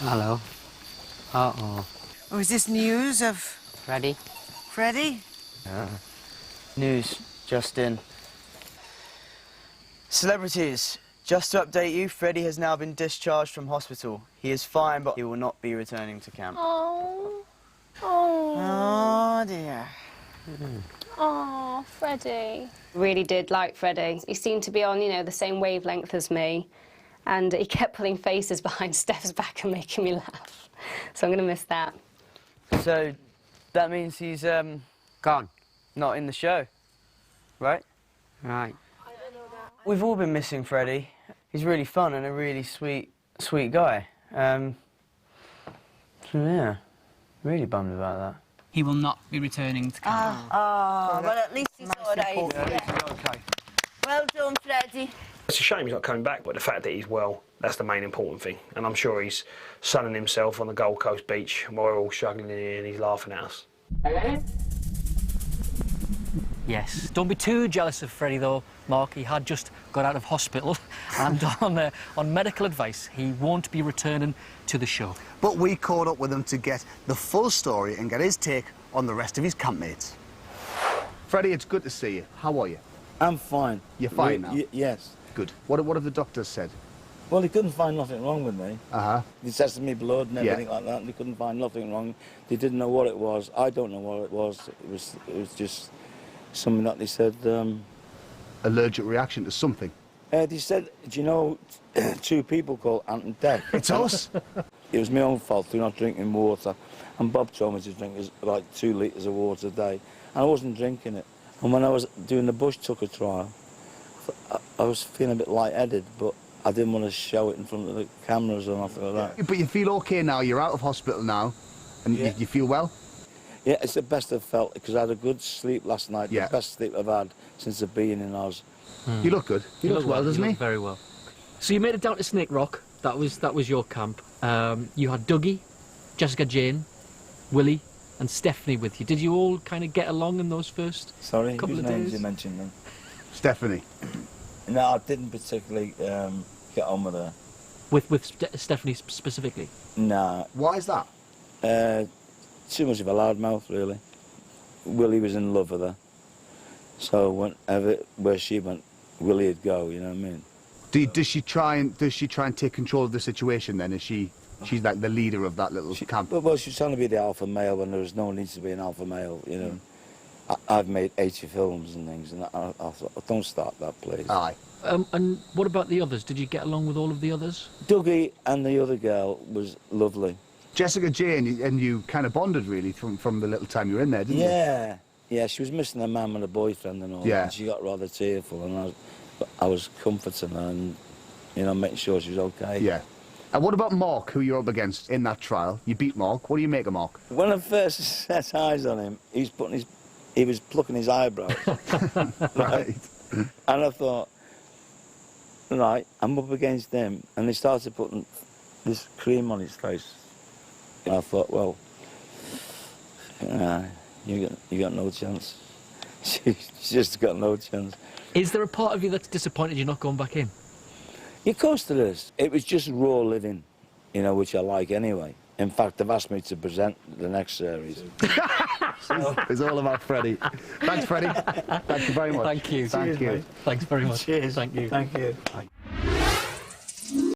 Hello. Uh-oh. Oh, is this news of Freddie? Freddie? News just in. Celebrities, just to update you, Freddie has now been discharged from hospital. He is fine, but he will not be returning to camp. Oh. Oh. Oh, dear. Oh, Freddie. Really did like Freddie. He seemed to be on, you know, the same wavelength as me. And he kept pulling faces behind Steph's back and making me laugh. So I'm going to miss that. So, that means he's, Gone. not in the show, right? Right. We've all been missing Freddie. He's really fun and a really sweet guy. So, yeah, really bummed about that. He will not be returning to camp. Oh, well, at least he's all right. Okay. Well done, Freddie. It's a shame he's not coming back, but the fact that he's well, that's the main important thing. And I'm sure he's sunning himself on the Gold Coast beach while we're all struggling in here and he's laughing at us. Yes. Don't be too jealous of Freddie, though, Mark. He had just got out of hospital and on medical advice, he won't be returning to the show. But we caught up with him to get the full story and get his take on the rest of his campmates. Freddie, it's good to see you. How are you? I'm fine. You're fine now? Yes. Good. What have the doctors said? Well, they couldn't find nothing wrong with me. Uh-huh. They tested me blood and everything like that, and they couldn't find nothing wrong. They didn't know what it was. I don't know what it was. It was just something that they said... Allergic reaction to something? They said, do you know, two people called Ant and Dec? It's us! It was my own fault for not drinking water. And Bob told me to drink like 2 litres of water a day. And I wasn't drinking it. And when I was doing the bush tucker trial, I was feeling a bit lightheaded, but I didn't want to show it in front of the cameras or nothing like that. But you feel OK now, you're out of hospital now, and you feel well? Yeah, it's the best I've felt, because I had a good sleep last night, the best sleep I've had since I've been in Oz. You look good. He looks well, doesn't he? You look very well. So you made it down to Snake Rock. That was your camp. You had Dougie, Jessica Jane, Willie and Stephanie with you. Did you all kind of get along in those first couple of days? Names you mentioned then? Stephanie. No, I didn't particularly get on with her. With Stephanie specifically? Nah. Why is that? Too much of a loudmouth, really. Willie was in love with her. So where she went, Willie would go, you know what I mean? Does she try and take control of the situation then? She's like the leader of that little camp? Well, she was trying to be the alpha male when there was no need to be an alpha male, you know. I've made 80 films and things, and I thought, don't start that, please. Aye. And what about the others? Did you get along with all of the others? Dougie and the other girl was lovely. Jessica Jane, and you kind of bonded, really, from the little time you were in there, didn't you? Yeah. Yeah, she was missing her mum and a boyfriend and all, and she got rather tearful, and I was comforting her and, you know, making sure she was okay. Yeah. And what about Mark, who you're up against in that trial? You beat Mark. What do you make of Mark? When I first set eyes on him, he was plucking his eyebrows. Right. And I thought, right, I'm up against him, and he started putting this cream on his face. And I thought, well, you got no chance. She's just got no chance. Is there a part of you that's disappointed you're not going back in? Of course there is. It was just raw living, you know, which I like anyway. In fact, they've asked me to present the next series. So it's all about Freddie. Thanks, Freddie. Thank you very much. Thank you. Thank you. Thanks very much. Cheers. Thank you. Thank you.